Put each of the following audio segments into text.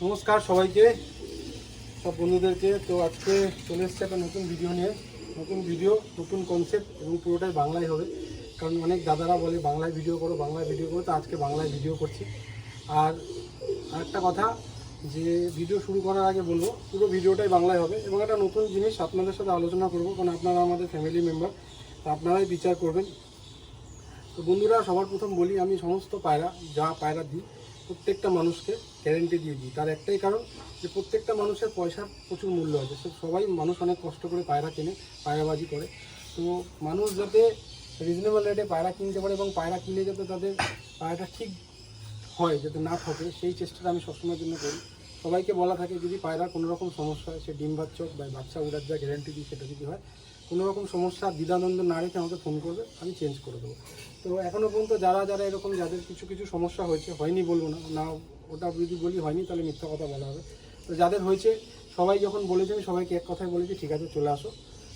নমস্কার সবাইকে, সব বন্ধুদেরকে। তো আজকে চলে এসেছে একটা নতুন ভিডিও নিয়ে। নতুন ভিডিও, নতুন কনসেপ্ট এবং পুরোটাই বাংলায় হবে, কারণ অনেক দাদারা বলে বাংলায় ভিডিও করো, বাংলায় ভিডিও করো। তো আজকে বাংলায় ভিডিও করছি। আর আরেকটা কথা, যে ভিডিও শুরু করার আগে বলবো পুরো ভিডিওটাই বাংলায় হবে এবং একটা নতুন জিনিস আপনাদের সাথে আলোচনা করবো, কারণ আপনারা আমাদের ফ্যামিলি মেম্বার, তো আপনারাই বিচার করবেন। তো বন্ধুরা, সবার প্রথম বলি, আমি সমস্ত পায়রা দিই প্রত্যেকটা মানুষকে গ্যারেন্টি দিয়ে দিই। তার একটাই কারণ যে প্রত্যেকটা মানুষের পয়সার প্রচুর মূল্য আছে। সবাই মানুষ অনেক কষ্ট করে পায়রা কেনে, পায়রাবাজি করে। তো মানুষ যাতে রিজনেবল রেটে পায়রা কিনতে পারে এবং পায়রা কিনলে যাতে তাদের পায়রাটা ঠিক হয়, যাতে না ঠকে, সেই চেষ্টাটা আমি সবসময়ের জন্য করি। সবাইকে বলা থাকে যদি পায়রার কোনো রকম সমস্যা হয়, সে ডিম বাচ্চক বা বাচ্চা উড়ার যা গ্যারেন্টি দিই, সেটা যদি হয়, কোনো রকম সমস্যা দ্বিধাদ্বন্দ্ব না রেখে আমাকে ফোন করবে, আমি চেঞ্জ করে দেবো। তো এখনও পর্যন্ত যারা এরকম যাদের কিছু সমস্যা হয়েছে, হয়নি বলবো না, ওটা যদি বলি হয়নি তাহলে মিথ্যা কথা বলা হবে। তো যাদের হয়েছে, সবাই যখন বলেছে, আমি সবাইকে এক কথাই বলেছি, ঠিক আছে চলে আসো,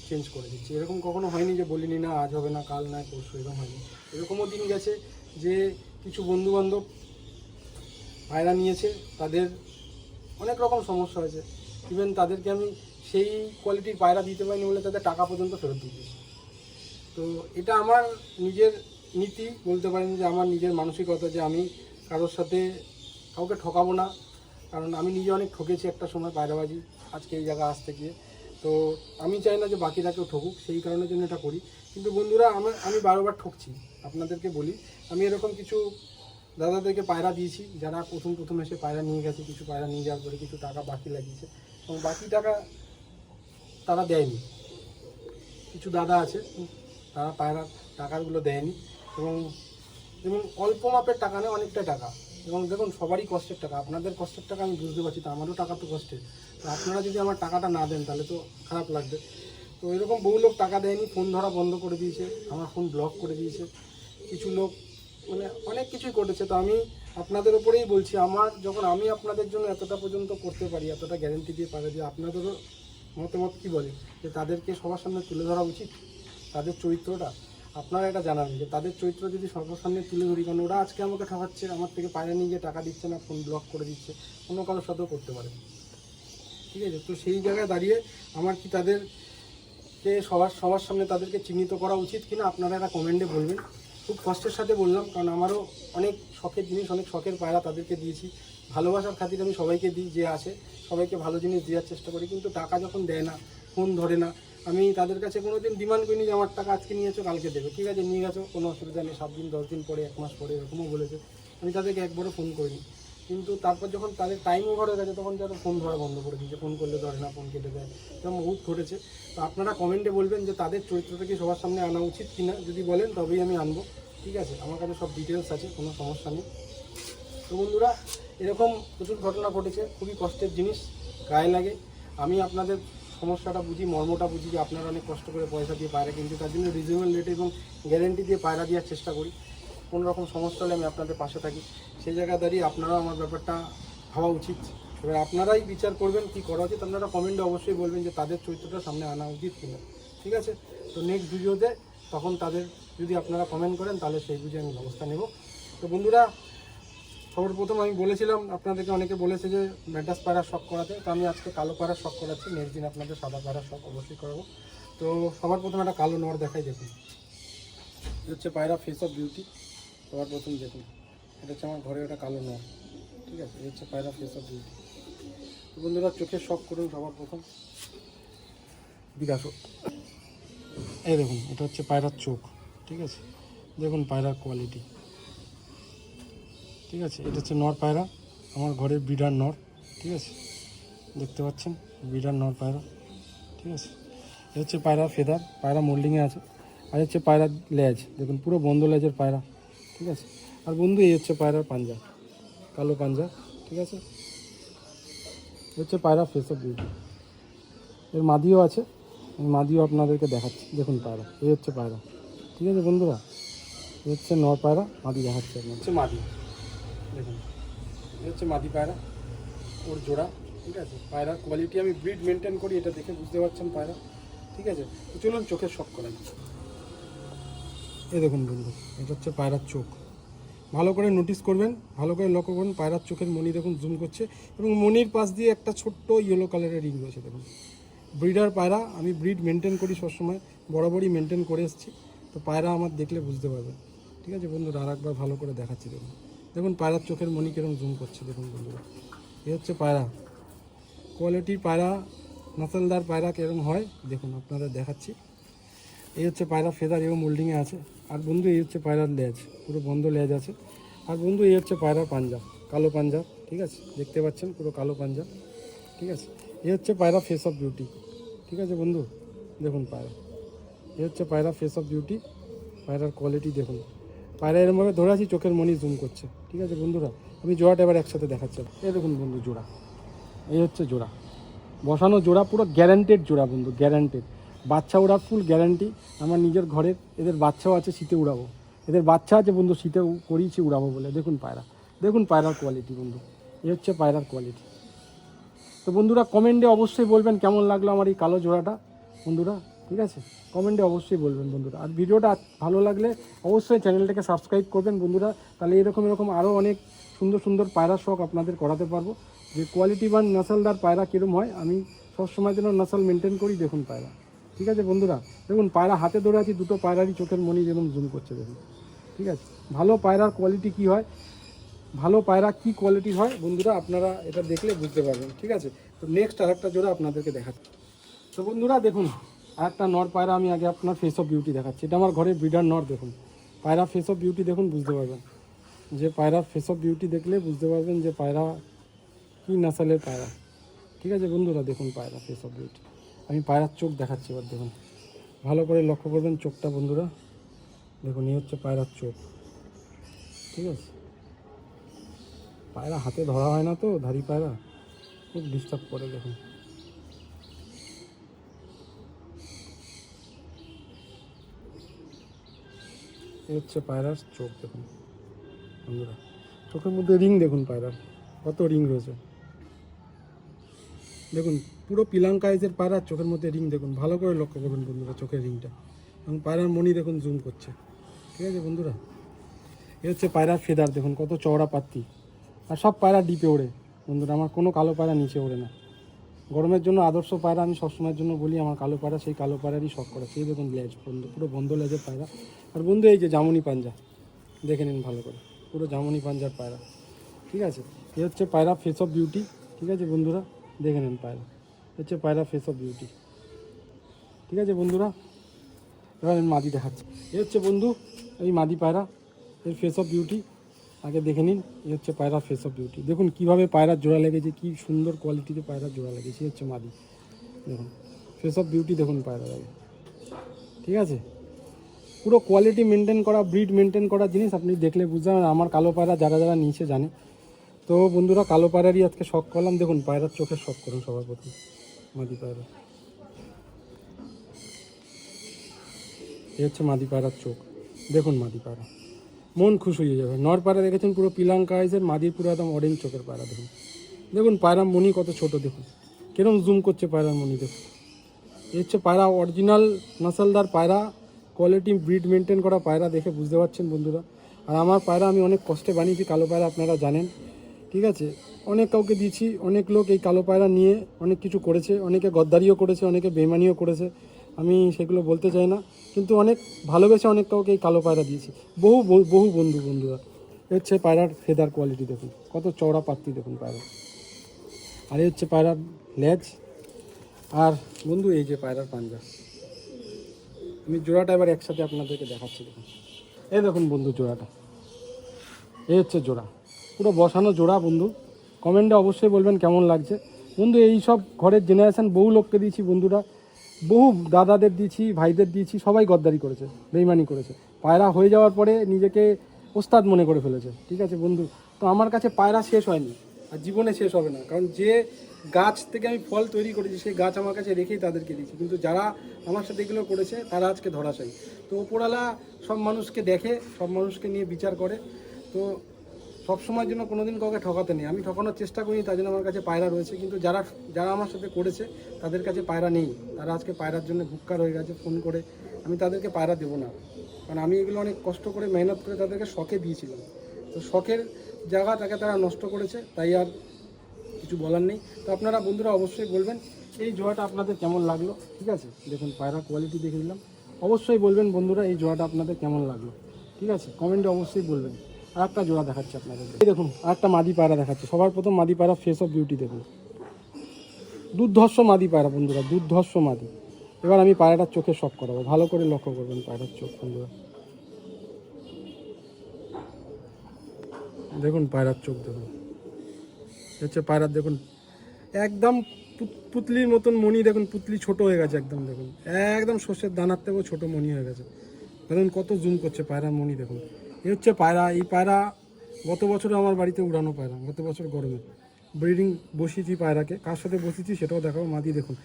চেঞ্জ করে দিচ্ছি। এরকম কখনো হয়নি যে বলিনি না আজ হবে না, কাল নয় পরশু, এরকম হয়নি। এরকমও দিন গেছে যে কিছু বন্ধুবান্ধব পায়রা নিয়েছে, তাদের অনেক রকম সমস্যা হয়েছে, ইভেন তাদেরকে আমি সেই কোয়ালিটির পায়রা দিতে পারিনি বলে তাদের টাকা পর্যন্ত ফেরত দিয়েছি। তো এটা আমার নিজের নীতি বলতে পারেন, যে আমার নিজের মানসিকতা, যে আমি কারোর সাথে কাউকে ঠকাবো না। কারণ আমি নিজে অনেক ঠকেছি একটা সময় পায়রাবাজি, আজকে এই জায়গা আসতে গিয়ে। তো আমি চাই না যে বাকিরা কেউ ঠকুক, সেই কারণের জন্য এটা করি। কিন্তু বন্ধুরা, আমি বারবার ঠকছি, আপনাদেরকে বলি। আমি এরকম কিছু দাদাদেরকে পায়রা দিয়েছি, যারা প্রথম এসে পায়রা নিয়ে গেছে, কিছু পায়রা নিয়ে যাওয়ার পরে কিছু টাকা বাকি লাগিয়েছে এবং বাকি টাকা তারা দেয়নি। কিছু দাদা আছে, তারা পায়রার টাকাগুলো দেয়নি এবং যেমন অল্প মাপের টাকা নেয়, অনেকটা টাকা। এবং দেখুন, সবারই কষ্টের টাকা, আপনাদের কষ্টের টাকা আমি বুঝতে পারছি, তো আমারও টাকা তো কষ্টের। তো আপনারা যদি আমার টাকাটা না দেন তাহলে তো খারাপ লাগবে। তো এরকম বহু লোক টাকা দেয়নি, ফোন ধরা বন্ধ করে দিয়েছে, আমার ফোন ব্লক করে দিয়েছে, কিছু লোক মানে অনেক কিছুই করেছে। তো আমি আপনাদের ওপরেই বলছি, যখন আমি আপনাদের জন্য এতটা পর্যন্ত করতে পারি, এতটা গ্যারেন্টি দিয়ে পারে, যে আপনাদেরও মতামত কী বলে, যে তাদেরকে সবার সামনে তুলে ধরা উচিত, তাদের চরিত্রটা আপনারা এটা জানাবেন, যে তাদের চরিত্র যদি সবার সামনে তুলে ধরি। কারণ ওরা আজকে আমাকে ঠকাচ্ছে, আমার থেকে পায়রা নিয়ে গিয়ে টাকা দিচ্ছে না, ফোন ব্লক করে দিচ্ছে, অন্য কারোর সাথেও করতে পারে, ঠিক আছে? তো সেই জায়গায় দাঁড়িয়ে আমার কি তাদেরকে সবার সামনে তাদেরকে চিহ্নিত করা উচিত কিনা, আপনারা একটা কমেন্টে বলবেন। খুব কষ্টের সাথে বললাম, কারণ আমারও অনেক শখের জিনিস, অনেক শখের পায়রা তাদেরকে দিয়েছি। ভালোবাসার খাতির আমি সবাইকে দিই, যে আছে সবাইকে ভালো জিনিস দেওয়ার চেষ্টা করি। কিন্তু টাকা যখন দেয় না, ফোন ধরে না, আমি তাদের কাছে কোনো দিন ডিমান্ড করিনি যে আমার টাকা আজকে নিয়েছো কালকে দেবে, ঠিক আছে নিয়ে গেছো, কোনো অসুবিধা নেই, 7 দিন 10 দিন পরে, 1 মাস পরে, এরকমও বলেছে। আমি তাদেরকে একবারও ফোন করিনি। কিন্তু তারপর যখন তাদের টাইম ওভার হয়ে গেছে, তখন তারা ফোন ধরা বন্ধ করে দিয়েছে, ফোন করলে ধরে না, ফোন কেটে দেয়, এরকম বহুত ঘটেছে। তো আপনারা কমেন্টে বলবেন যে তাদের চরিত্রটা কি সবার সামনে আনা উচিত কিনা, যদি বলেন তবেই আমি আনবো, ঠিক আছে? আমার কাছে সব ডিটেলস আছে, কোনো সমস্যা নেই। তো বন্ধুরা, এরকম প্রচুর ঘটনা ঘটেছে, খুবই কষ্টের জিনিস, গায়ে লাগে। আমি আপনাদের সমস্যাটা বুঝি, মর্মটা বুঝি, যে আপনারা অনেক কষ্ট করে পয়সা দিয়ে পায়রা, কিন্তু তার জন্য রিজনেবল রেটে এবং গ্যারেন্টি দিয়ে পায়রা দেওয়ার চেষ্টা করি। কোনো রকম সমস্যা হলে আমি আপনাদের পাশে থাকি। সেই জায়গায় দাঁড়িয়ে আপনারাও আমার ব্যাপারটা ভাবা উচিত। এবার আপনারাই বিচার করবেন কী করা উচিত। আপনারা কমেন্টে অবশ্যই বলবেন যে তাদের চরিত্রটা সামনে আনা উচিত কিনা, ঠিক আছে? তো নেক্সট ভিডিওতে তখন তাদের যদি আপনারা কমেন্ট করেন, তাহলে সেই বুঝে আমি ব্যবস্থা নেব। তো বন্ধুরা, সবার প্রথম আমি বলেছিলাম, আপনাদেরকে অনেকে বলেছে যে ম্যাড্রাস পায়রার শখ করাতে, তো আমি আজকে কালো পায়রার শখ করাচ্ছি। নেক্সট দিন আপনাদের সাদা পায়রার শখ অবশ্যই করাবো। তো সবার প্রথমে একটা কালো নর দেখাই, দেখুন, হচ্ছে পায়রা ফেস অফ বিউটি। সবার প্রথম দেখুন, এটা হচ্ছে আমার ঘরে একটা কালো নর, ঠিক আছে? এই হচ্ছে পায়রা ফেস অফ বিউটি। তো বন্ধুরা, চোখের শখ করুন সবার প্রথম, বিকাশ। এই দেখুন, এটা হচ্ছে পায়রার চোখ, ঠিক আছে? দেখুন পায়রার কোয়ালিটি, ঠিক আছে? এটা হচ্ছে নর পায়রা, আমার ঘরের বিডার নর, ঠিক আছে? দেখতে পাচ্ছেন, বিডার নর পায়রা, ঠিক আছে? এ হচ্ছে পায়রা ফেদার, পায়রা মোল্ডিংয়ে আছে। আর হচ্ছে পায়রার লেজ, দেখুন পুরো বন্ধ লেজের পায়রা, ঠিক আছে? আর বন্ধু, এই হচ্ছে পায়রার পাঞ্জা, কালো পাঞ্জা, ঠিক আছে? হচ্ছে পায়রা ফেস অফ বিউটি। এর মাদিও আছে, আমি মাদিও আপনাদেরকে দেখাচ্ছি। দেখুন পায়রা, এই হচ্ছে পায়রা, ঠিক আছে বন্ধুরা? এই হচ্ছে নর পায়রা, মাদি দেখাচ্ছে আপনার, হচ্ছে মাদি, দেখুন এই হচ্ছে মাদি পায়রা, ওর জোড়া, ঠিক আছে? পায়রার কোয়ালিটি আমি ব্রিড মেনটেন করি, এটা দেখে বুঝতে পারছেন পায়রা, ঠিক আছে? তো চলুন চোখের শখ করেন। এই দেখুন বন্ধু, এটা হচ্ছে পায়রার চোখ, ভালো করে নোটিস করবেন, ভালো করে লক্ষ্য করুন। পায়রার চোখের মণি দেখুন জুম করছে, এবং মণির পাশ দিয়ে একটা ছোট্ট ইয়েলো কালারের রিং রয়েছে দেখুন। ব্রিডার পায়রা, আমি ব্রিড মেনটেন করি সবসময়, বরাবরই মেনটেন করে এসেছি। তো পায়রা আমার দেখলে বুঝতে পারবেন। ঠিক আছে বন্ধুরা, আর একবার ভালো করে দেখাচ্ছি দেখুন। দেখুন পায়রার চোখের মণি কীরকম জুম করছে দেখুন বন্ধুরা। এ হচ্ছে পায়রা, কোয়ালিটির পায়রা, নাসলদার পায়রা কীরকম হয় দেখুন আপনাদের দেখাচ্ছি। এই হচ্ছে পায়রা, ফেদার এবং মোল্ডিংয়ে আছে। আর বন্ধু এই হচ্ছে পায়রার লেজ, পুরো বন্ধ লেজ আছে। আর বন্ধু এই হচ্ছে পায়রার পাঞ্জা, কালো পাঞ্জা, ঠিক আছে, দেখতে পাচ্ছেন পুরো কালো পাঞ্জা, ঠিক আছে। এই হচ্ছে পায়রা ফেস অফ বিউটি, ঠিক আছে বন্ধু, দেখুন পায়রা। এই হচ্ছে পায়রা ফেস অফ বিউটি, পায়রার কোয়ালিটি দেখুন। পায়রা এরমভাবে ধরে আছি, চোখের মনি জুম করছে, ঠিক আছে বন্ধুরা। আমি জোড়াটা এবার একসাথে দেখাচ্ছি। এই দেখুন বন্ধু জোড়া, এই হচ্ছে জোড়া, বসানো জোড়া, পুরো গ্যারান্টেড জোড়া বন্ধু, গ্যারান্টেড। বাচ্চা ওড়ার ফুল গ্যারান্টি। আমার নিজের ঘরের এদের বাচ্চাও আছে, শীতে উড়াবো। এদের বাচ্চা আছে বন্ধু, শীতে করিয়েছি উড়াবো বলে। দেখুন পায়রা, দেখুন পায়রার কোয়ালিটি বন্ধু, এই হচ্ছে পায়রার কোয়ালিটি। তো বন্ধুরা কমেন্টে অবশ্যই বলবেন কেমন লাগলো আমার এই কালো জোড়াটা বন্ধুরা, ঠিক আছে, কমেন্টে অবশ্যই বলবেন বন্ধুরা। আর ভিডিওটা ভালো লাগলে অবশ্যই চ্যানেলটাকে সাবস্ক্রাইব করবেন বন্ধুরা, তাহলে এরকম আরও অনেক সুন্দর সুন্দর পায়রা শখ আপনাদের করাতে পারবো। যে কোয়ালিটি বা নাসলদার পায়রা কীরকম হয়, আমি সবসময় যেন নাসল মেনটেন করি। দেখুন পায়রা, ঠিক আছে বন্ধুরা, দেখুন পায়রা হাতে ধরে আছি, দুটো পায়রারই চোখের মনি যেরকম জুম করছে দেখুন, ঠিক আছে। ভালো পায়রার কোয়ালিটি কী হয়, ভালো পায়রা কী কোয়ালিটির হয় বন্ধুরা, আপনারা এটা দেখলে বুঝতে পারবেন, ঠিক আছে। তো নেক্সট আরেকটা জোড়া আপনাদেরকে দেখাচ্ছি। তো বন্ধুরা দেখুন আরেকটা নর পায়রা, আমি আগে আপনার ফেস অফ বিউটি দেখাচ্ছি। এটা আমার ঘরে ব্রিডার নর, দেখুন পায়রা ফেস অফ বিউটি দেখুন, বুঝতে পারবেন যে পায়রা ফেস অফ বিউটি দেখলে বুঝতে পারবেন যে পায়রা কী নাসালের পায়রা, ঠিক আছে বন্ধুরা। দেখুন পায়রা ফেস অফ বিউটি, আমি পায়রার চোখ দেখাচ্ছি এবার দেখুন, ভালো করে লক্ষ্য করবেন চোখটা বন্ধুরা, দেখুন এই হচ্ছে পায়রার চোখ, ঠিক আছে। পায়রা হাতে ধরা হয় না তো, ধারি পায়রা খুব ডিস্টার্ব করে দেখুন। এই হচ্ছে পায়রার চোখ দেখুন বন্ধুরা, চোখের মধ্যে রিং দেখুন, পায়রার কত রিং রয়েছে দেখুন, পুরো পিলাঙ্কাইজের পায়রার চোখের মধ্যে রিং দেখুন, ভালো করে লক্ষ্য করবেন বন্ধুরা চোখের রিংটা, এবং পায়রার মণি দেখুন জুম করছে, ঠিক আছে বন্ধুরা। এ হচ্ছে পায়রার ফেদার দেখুন, কত চওড়া পাত্তি। আর সব পায়রা ডিপে ওড়ে বন্ধুরা, আমার কোনো কালো পায়রা নিচে ওড়ে না। গরমের জন্য আদর্শ পায়রা, আমি সবসময়ের জন্য বলি আমার কালো পায়রা সেই কালো পায়রারই শখ করে। সেই দেখুন লেজ বন্ধু, পুরো বন্ধ লেজের পায়রা। আর বন্ধু এই যে জামুনি পাঞ্জা দেখে নিন ভালো করে, পুরো জামুনি পাঞ্জার পায়রা, ঠিক আছে। এ হচ্ছে পায়রা ফেস অফ বিউটি, ঠিক আছে বন্ধুরা, দেখে নিন পায়রা হচ্ছে পায়রা ফেস অফ বিউটি, ঠিক আছে বন্ধুরা। এবার আমি মাদি দেখাচ্ছি। এ হচ্ছে বন্ধু এই মাদি পায়রা, এর ফেস অফ বিউটি আগে দেখে নিন। এই হচ্ছে পায়রা ফেস অফ বিউটি, দেখুন কীভাবে পায়রার জোড়া লেগেছে, কী সুন্দর কোয়ালিটিতে পায়রার জোড়া লেগেছে। হচ্ছে মাদি, দেখুন ফেস অফ বিউটি দেখুন পায়রা লাগে, ঠিক আছে। পুরো কোয়ালিটি মেনটেন করা, ব্রিড মেনটেন করা জিনিস, আপনি দেখলে বুঝতে পারবেন। আমার কালো পায়রা যারা যারা নিচে জানে। তো বন্ধুরা কালো পায়রারই আজকে শখ করলাম। দেখুন পায়রার চোখের শখ করুন সবার প্রথম, মাদি পায়রা। এই হচ্ছে মাদি পায়রার চোখ, দেখুন মাদি পায়রা, মন খুশ হয়ে যাবে। নর পায়রা দেখেছেন পুরো পিলাঙ্কা আইজের, মাদির পুরো একদম অরেঞ্জ চোখের পায়রা দেখুন। দেখুন পায়রার মনি কত ছোট, দেখুন কিরম জুম করছে পায়রার মনি দেখুন। এই হচ্ছে পায়রা, অরিজিনাল নাসলদার পায়রা, কোয়ালিটি ব্রিড মেনটেন করা পায়রা, দেখে বুঝতে পারছেন বন্ধুরা। আর আমার পায়রা আমি অনেক কষ্টে বানিয়েছি, কালো পায়রা আপনারা জানেন, ঠিক আছে। অনেক কাউকে দিয়েছি, অনেক লোক এই কালো পায়রা নিয়ে অনেক কিছু করেছে, অনেকে গদ্দারিও করেছে, অনেকে বেমানিও করেছে, আমি সেগুলো বলতে চাই না। কিন্তু অনেক ভালোবেসে অনেক কাউকে এই কালো পায়রা দিয়েছি, বহু বহু বন্ধুরা। হচ্ছে পায়রার ফেদার কোয়ালিটি দেখুন, কত চওড়া পাত্তি দেখুন পায়রা। আর এই হচ্ছে পায়রার লেজ। আর বন্ধু এই যে পায়রার পাঞ্জা, আমি জোড়াটা এবার একসাথে আপনাদেরকে দেখাচ্ছি দেখুন। এই দেখুন বন্ধু জোড়াটা, এই হচ্ছে জোড়া, পুরো বসানো জোড়া বন্ধু। কমেন্টে অবশ্যই বলবেন কেমন লাগছে বন্ধু। এই সব ঘরের জেনারেশন বহু লোককে দিয়েছি বন্ধুরা, বহু দাদাদের দিয়েছি, ভাইদের দিয়েছি, সবাই গদ্দারি করেছে, বেইমানি করেছে। পায়রা হয়ে যাওয়ার পরে নিজেকে ওস্তাদ মনে করে ফেলেছে, ঠিক আছে বন্ধু। তো আমার কাছে পায়রা শেষ হয়নি, আর জীবনে শেষ হবে না, কারণ যে গাছ থেকে আমি ফল তৈরি করেছি সেই গাছ আমার কাছে রেখেই তাদেরকে দিয়েছি। কিন্তু যারা আমার সাথে এগুলো করেছে তারা আজকে ধরাশায়ী। তো ওপরওয়ালা সব মানুষকে দেখে, সব মানুষকে নিয়ে বিচার করে। তো সবসময়ের জন্য কোনো দিন কাউকে ঠকাতে নেই, আমি ঠকানোর চেষ্টা করি, তার জন্য আমার কাছে পায়রা রয়েছে। কিন্তু যারা যারা আমার সাথে করেছে তাদের কাছে পায়রা নেই, তারা আজকে পায়রার জন্য ভুক্কার হয়ে গেছে ফোন করে। আমি তাদেরকে পায়রা দেবো না, কারণ আমি এগুলো অনেক কষ্ট করে মেহনত করে তাদেরকে শখে দিয়েছিলাম। তো শখের জায়গাটাকে তারা নষ্ট করেছে, তাই আর কিছু বলার নেই। তো আপনারা বন্ধুরা অবশ্যই বলবেন এই জোড়াটা আপনাদের কেমন লাগলো। ঠিক আছে, দেখুন পায়রা কোয়ালিটি দেখে দিলাম, অবশ্যই বলবেন বন্ধুরা এই জোড়াটা আপনাদের কেমন লাগলো। ঠিক আছে, কমেন্টে অবশ্যই বলবেন। আর একটা জোড়া দেখাচ্ছে আপনাদের, এই দেখুন আর একটা মাদি পায়রা দেখাচ্ছে। সবার প্রথম মাদি পায়রা ফেস অফ বিউটি দেখুন, দুর্ধর্ষ মাদি পায়রা বন্ধুরা, দুর্ধর্ষ মাদি। এবার আমি পায়রাটার চোখে শখ করাবো, ভালো করে লক্ষ্য করবেন পায়রার চোখ বন্ধুরা। দেখুন পায়রার চোখ দেখুন, হচ্ছে পায়রার দেখুন একদম পুতলির মতন মণি, দেখুন পুতলি ছোট হয়ে গেছে একদম, দেখুন একদম সর্ষের দানার থেকেও ছোটো মণি হয়ে গেছে। দেখুন কত জুম করছে পায়রার মণি দেখুন। এই হচ্ছে পায়রা, এই পায়রা গত বছর আমার বাড়িতে উড়ানো পায়রা, গত বছর গরমে ব্রিডিং বসিয়েছি পায়রাকে, কার সাথে বসিয়েছি সেটাও দেখাবো। মাদি দেখুন,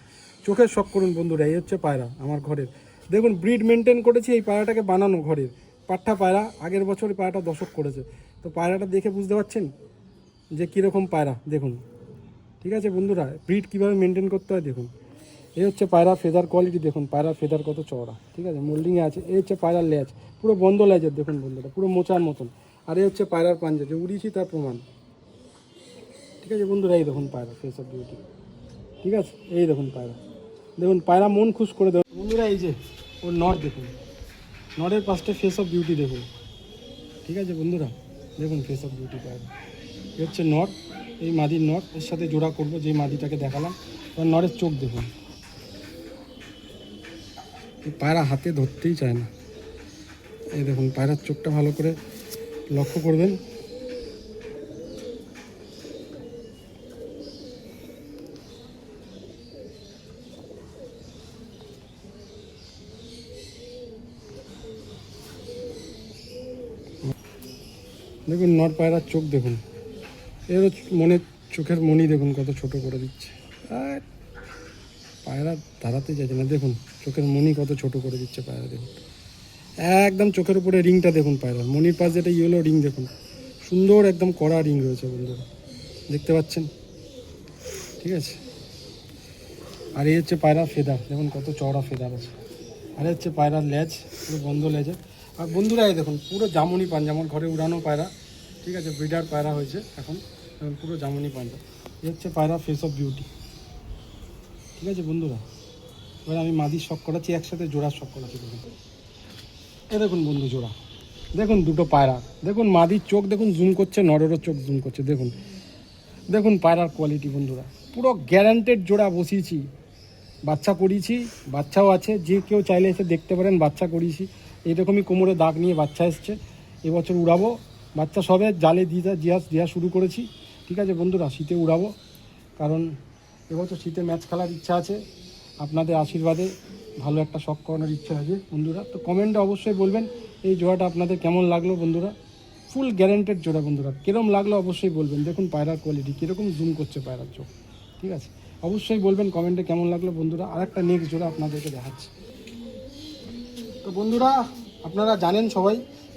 চোখের শখ করুন বন্ধুরা, এই হচ্ছে পায়রা আমার ঘরের। দেখুন ব্রিড মেনটেন করেছি এই পায়রাটাকে বানানো ঘরের, পাঠা পায়রা, আগের বছর এই পায়রাটা দশক করেছে। তো পায়রাটা দেখে বুঝতে পারছেন যে কীরকম পায়রা দেখুন। ঠিক আছে বন্ধুরা, ব্রিড কীভাবে মেনটেন করতে হয় দেখুন। এই হচ্ছে পায়রা ফেদার কোয়ালিটি দেখুন, পায়রার ফেদার কত চওড়া, ঠিক আছে মোল্ডিংয়ে আছে। এই হচ্ছে পায়রার লেজ, পুরো বন্ধ লেজের দেখুন বন্ধুরা, পুরো মোচার মতন। আর এই হচ্ছে পায়রার পাঞ্জা, যে উড়িয়েছি তার প্রমাণ। ঠিক আছে বন্ধুরা, এই দেখুন পায়রা ফেস অফ বিউটি। ঠিক আছে, এই দেখুন পায়রা, দেখুন পায়রা মন খুশ করে দেবেন বন্ধুরা। এই যে ওর নট দেখুন, নটের পাশে ফেস অফ বিউটি দেখুন। ঠিক আছে বন্ধুরা, দেখুন ফেস অফ বিউটি পায়রা। এই হচ্ছে নট, এই মাদির নট, এর সাথে জোড়া করবো যে মাদিটাকে দেখালাম। এবার নটের চোখ দেখুন, এই পায়রা হাতে ধরতেই চায় না। এই দেখুন পায়রার চোখটা ভালো করে লক্ষ্য করবেন। দেখুন নর পায়রার চোখ দেখুন, এর মনে চোখের মনি দেখুন কত ছোট করে দিচ্ছে। আর পায়রা দাঁড়াতে চাইছে না, দেখুন চোখের মনি কত ছোট করে দিচ্ছে পায়রা। দেখুন একদম চোখের উপরে রিংটা দেখুন পায়রার, মনির পাশ যেটা ইয়েলো রিং দেখুন, সুন্দর একদম কড়া রিং রয়েছে বন্ধুরা, দেখতে পাচ্ছেন। ঠিক আছে, আর এই হচ্ছে পায়রার ফেদার, দেখুন কত চওড়া ফেদার আছে। আর হচ্ছে পায়রার লেজ, পুরো বন্ধ লেজে। আর বন্ধুরা এই দেখুন পুরো জামুনি পাঞ্জা, আমার ঘরে উড়ানো পায়রা। ঠিক আছে, ব্রিডার পায়রা হয়েছে এখন, পুরো জামুনি পাঞ্জা। এই হচ্ছে পায়রা ফেস অফ বিউটি। ঠিক আছে বন্ধুরা, এবার আমি মাদির শখ করাচ্ছি, একসাথে জোড়ার শখ করাচ্ছি। দেখুন এ দেখুন বন্ধু জোড়া, দেখুন দুটো পায়রা, দেখুন মাদির চোখ দেখুন জুম করছে, নরেরও চোখ জুম করছে। দেখুন দেখুন পায়রার কোয়ালিটি বন্ধুরা, পুরো গ্যারান্টেড জোড়া বসিয়েছি, বাচ্চা করিয়েছি, বাচ্চাও আছে, যে কেউ চাইলে এসে দেখতে পারেন বাচ্চা করিয়েছি। এইরকমই কোমরে দাগ নিয়ে বাচ্চা এসছে, এবছর উড়াবো। বাচ্চা সবে জালে দেওয়া শুরু করেছি। ঠিক আছে বন্ধুরা, শীতে উড়াবো, কারণ এবছর শীতে ম্যাচ খেলার ইচ্ছা আছে, আপনাদের আশীর্বাদে ভালো একটা শখ করানোর ইচ্ছা আছে বন্ধুরা। তো কমেন্টে অবশ্যই বলবেন এই জোড়াটা আপনাদের কেমন লাগলো বন্ধুরা। ফুল গ্যারান্টেড জোড়া বন্ধুরা, কীরকম লাগলো অবশ্যই বলবেন। দেখুন পায়রার কোয়ালিটি কীরকম জুম করছে পায়রার চোখ। ঠিক আছে, অবশ্যই বলবেন কমেন্টে কেমন লাগলো বন্ধুরা। আর একটা নেক্সট জোড়া আপনাদেরকে দেখাচ্ছি। তো বন্ধুরা আপনারা জানেন সবাই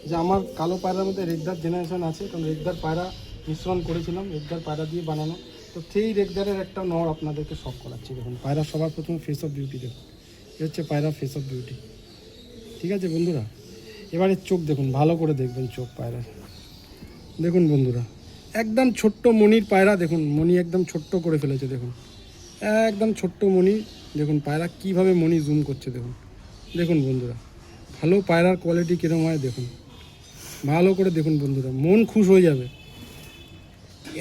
যে আমার কালো পায়রার মধ্যে রেগদার জেনারেশন আছে, কারণ রেগদার পায়রা মিশ্রণ করেছিলাম, রেগদার পায়রা দিয়ে বানানো। তো সেই রেগদারের একটা নর আপনাদেরকে শখ করাচ্ছি। দেখুন পায়রা সবার প্রথমে ফেস অফ বিউটি দেখুন, এ হচ্ছে পায়রা ফেস অফ বিউটি। ঠিক আছে বন্ধুরা, এবারে চোখ দেখুন, ভালো করে দেখবেন চোখ পায়রার। দেখুন বন্ধুরা একদম ছোট্ট মনির পায়রা, দেখুন মনি একদম ছোট্ট করে ফেলেছে, দেখুন একদম ছোট্ট মনি। দেখুন পায়রা কীভাবে মনি জুম করছে দেখুন। দেখুন বন্ধুরা ভালো পায়রার কোয়ালিটি কীরকম হয় দেখুন, ভালো করে দেখুন বন্ধুরা, মন খুশ হয়ে যাবে।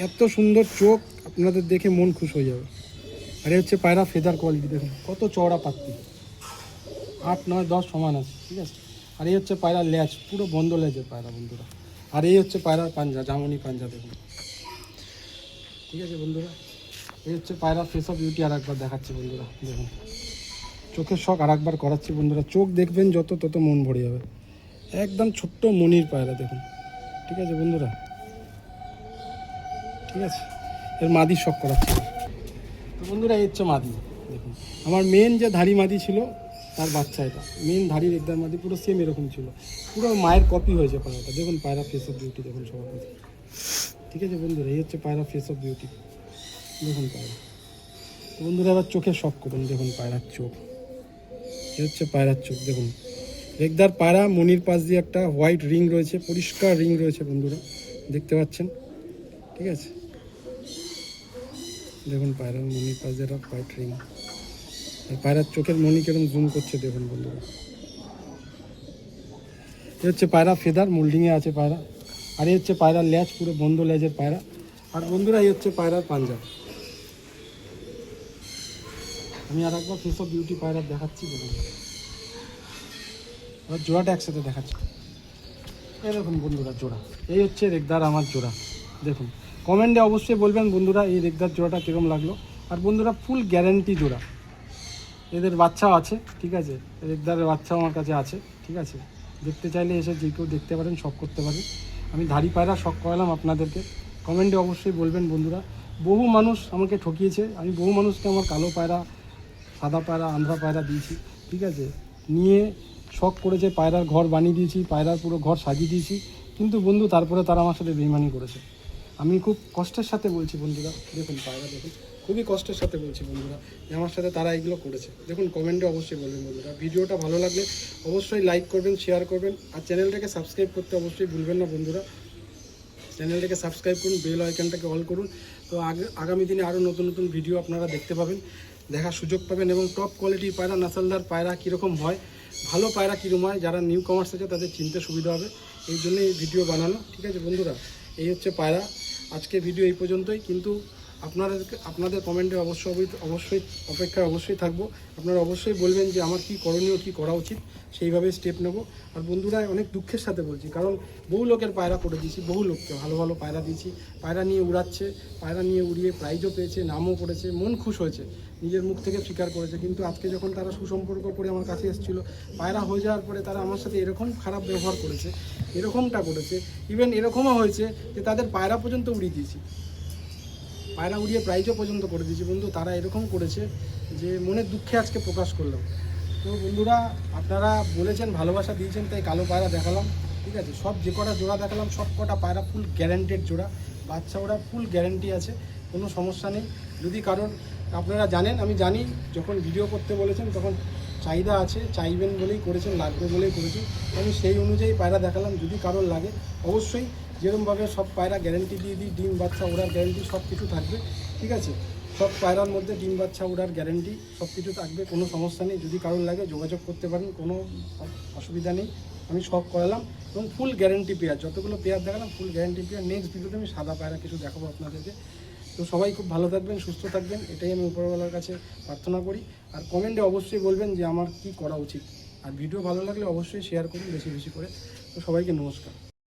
এত সুন্দর চোখ আপনাদের দেখে মন খুশ হয়ে যাবে। আর হচ্ছে পায়রা ফেদার কোয়ালিটি দেখুন কত চওড়া পাত্তি, 8, 9, 10 সমান আছে। ঠিক আছে, আর এই হচ্ছে পায়রার লেজ, পুরো বন্ধ লেজের পায়রা বন্ধুরা। আর এই হচ্ছে পায়রার পাঞ্জা, জামনি পাঞ্জা দেখুন। ঠিক আছে বন্ধুরা, এই হচ্ছে পায়রার ফেস অফ বিউটি। আর একবার দেখাচ্ছি বন্ধুরা, দেখুন চোখের শখ আর একবার করাচ্ছি বন্ধুরা। চোখ দেখবেন যত তত মন ভরে যাবে, একদম ছোট্ট মনির পায়রা দেখুন। ঠিক আছে বন্ধুরা, ঠিক আছে, এর মাদির শখ করাচ্ছি। তো বন্ধুরা এই হচ্ছে মাদি, দেখুন আমার মেন যে ধাড়ি মাদি ছিল তার বাচ্চা, এটা মেন ধাড়ি রেগদার মাদি, পুরো সেম এরকম ছিল, পুরো মায়ের কপি হয়েছে পায়রাটা। দেখুন পায়রা ফেস অফ বিউটি দেখুন সবার প্রতি। ঠিক আছে বন্ধুরা, এই হচ্ছে পায়রা ফেস অফ বিউটি, দেখুন পায়রা। তো বন্ধুরা এবার চোখের শখ করুন, দেখুন পায়রার চোখ, এ হচ্ছে পায়রার চোখ। দেখুন রেগদার পায়রা, মনির পাশ দিয়ে একটা হোয়াইট রিং রয়েছে, পরিষ্কার রিং রয়েছে বন্ধুরা, দেখতে পাচ্ছেন, ঠিক আছে। দেখুন পায়রার মনি পাজেরা হোয়াইট রিং, আর পায়রার চোখের মনি কিরকম জুম করছে দেখুন বন্ধুরা। এ হচ্ছে পায়রা ফেদার মোল্ডিংয়ে আছে পায়রা, আর এই হচ্ছে পায়রার ল্যাজ, পুরো বন্ধ ল্যাজের পায়রা। আর বন্ধুরা এই হচ্ছে পায়রার পাঞ্জা। আমি আর একবার ফেস অফ বিউটি পায়রা দেখাচ্ছি বলুন, আর জোড়াটা একসাথে দেখাচ্ছি। এই দেখুন বন্ধুরা জোড়া, এই হচ্ছে রেগদার আমার জোড়া। দেখুন কমেন্টে অবশ্যই বলবেন বন্ধুরা এই রেগদার জোড়াটা কীরকম লাগলো। আর বন্ধুরা ফুল গ্যারেন্টি জোড়া, এদের বাচ্চাও আছে, ঠিক আছে। রেগদারের বাচ্চাও আমার কাছে আছে, ঠিক আছে। দেখতে চাইলে এসে যে কেউ দেখতে পারেন, শখ করতে পারেন। আমি ধাড়ি পায়রা শখ করালাম আপনাদেরকে। কমেন্টে অবশ্যই বলবেন বন্ধুরা। বহু মানুষ আমাকে ঠকিয়েছে, আমি বহু মানুষকে আমার কালো পায়রা, সাদা পায়রা, আন্ধ্রা পায়রা দিয়েছি, ঠিক আছে। নিয়ে শখ করেছে, পায়রার ঘর বানিয়ে দিয়েছি, পায়রার পুরো ঘর সাজিয়ে দিয়েছি, কিন্তু বন্ধু তারপরে তারা আমার সাথে বেইমানি করেছে। আমি খুব কষ্টের সাথে বলছি বন্ধুরা, দেখুন পায়রা দেখুন, খুবই কষ্টের সাথে বলছি বন্ধুরা যে আমার সাথে তারা এগুলো করেছে। দেখুন কমেন্টে অবশ্যই বলবেন বন্ধুরা। ভিডিওটা ভালো লাগলে অবশ্যই লাইক করবেন, শেয়ার করবেন, আর চ্যানেলটাকে সাবস্ক্রাইব করতে অবশ্যই ভুলবেন না বন্ধুরা। চ্যানেলটাকে সাবস্ক্রাইব করুন, বেল আইকনটাকে অল করুন। তো আগামী দিনে আরও নতুন নতুন ভিডিও আপনারা দেখতে পাবেন, দেখার সুযোগ পাবেন। এবং টপ কোয়ালিটির পায়রা, নাসালদার পায়রা কীরকম হয়, ভালো পায়রা কীরকম হয়, যারা নিউ কমার্স আছে তাদের চিনতে সুবিধা হবে, এই জন্যই এই ভিডিও বানানো, ঠিক আছে বন্ধুরা। এই হচ্ছে পায়রা, আজকে ভিডিও এই পর্যন্তই। কিন্তু আপনাদের কমেন্টে অবশ্যই অপেক্ষায় অবশ্যই থাকবো। আপনারা অবশ্যই বলবেন যে আমার কী করণীয়, কী করা উচিত, সেইভাবে স্টেপ নেব। আর বন্ধুরা অনেক দুঃখের সাথে বলছি, কারণ বহু লোকের পায়রা করে দিয়েছি, বহু লোককে ভালো ভালো পায়রা দিয়েছি, পায়রা নিয়ে উড়াচ্ছে, পায়রা নিয়ে উড়িয়ে প্রাইজও পেয়েছে, নামও করেছে, মন খুশ হয়েছে, নিজের মুখ থেকে স্বীকার করেছে। কিন্তু আজকে যখন তারা সুসম্পর্ক করে আমার কাছে এসেছিলো, পায়রা হয়ে যাওয়ার পরে তারা আমার সাথে এরকম খারাপ ব্যবহার করেছে, এরকমটা করেছে। ইভেন এরকমও হয়েছে যে তাদের পায়রা পর্যন্ত উড়িয়ে দিয়েছি, পায়রা উড়িয়ে প্রাইজও পর্যন্ত করে দিয়েছি বন্ধু। তারা এরকম করেছে যে মনের দুঃখে আজকে প্রকাশ করলাম। তো বন্ধুরা আপনারা বলেছেন, ভালোবাসা দিয়েছেন, তাই কালো পায়রা দেখালাম, ঠিক আছে। সব যে কটা জোড়া দেখালাম সব কটা পায়রা ফুল গ্যারান্টেড জোড়া, বাচ্চা ওরা ফুল গ্যারান্টি আছে, কোনো সমস্যা নেই। যদি কারোর, আপনারা জানেন, আমি জানি যখন ভিডিও করতে বলেছেন তখন চাহিদা আছে, চাইবেন বলেই করেছেন, লাগবে বলেই করেছেন। আমি সেই অনুযায়ী পায়রা দেখালাম। যদি কারোর লাগে অবশ্যই যেরকমভাবে সব পায়রা গ্যারেন্টি দিয়ে দিই, ডিম বাচ্চা ওড়ার গ্যারেন্টি সব কিছু থাকবে, ঠিক আছে। সব পায়রার মধ্যে ডিম বাচ্চা ওড়ার গ্যারেন্টি সব কিছু থাকবে, কোনো সমস্যা নেই। যদি কারোর লাগে যোগাযোগ করতে পারেন, কোনো অসুবিধা নেই। আমি সব করালাম এবং ফুল গ্যারেন্টি পেয়ার, যতগুলো পেয়ার দেখালাম ফুল গ্যারেন্টি পেয়ার। নেক্সট ভিডিওতে আমি সাদা পায়রা কিছু দেখাবো আপনাদেরকে। তো সবাই খুব ভালো থাকবেন, সুস্থ থাকবেন, এটাই আমি উপরওয়ালার কাছে প্রার্থনা করি। আর কমেন্টে অবশ্যই বলবেন যে আমার কী করা উচিত। আর ভিডিও ভালো লাগলে অবশ্যই শেয়ার করুন বেশি বেশি করে। তো সবাইকে নমস্কার।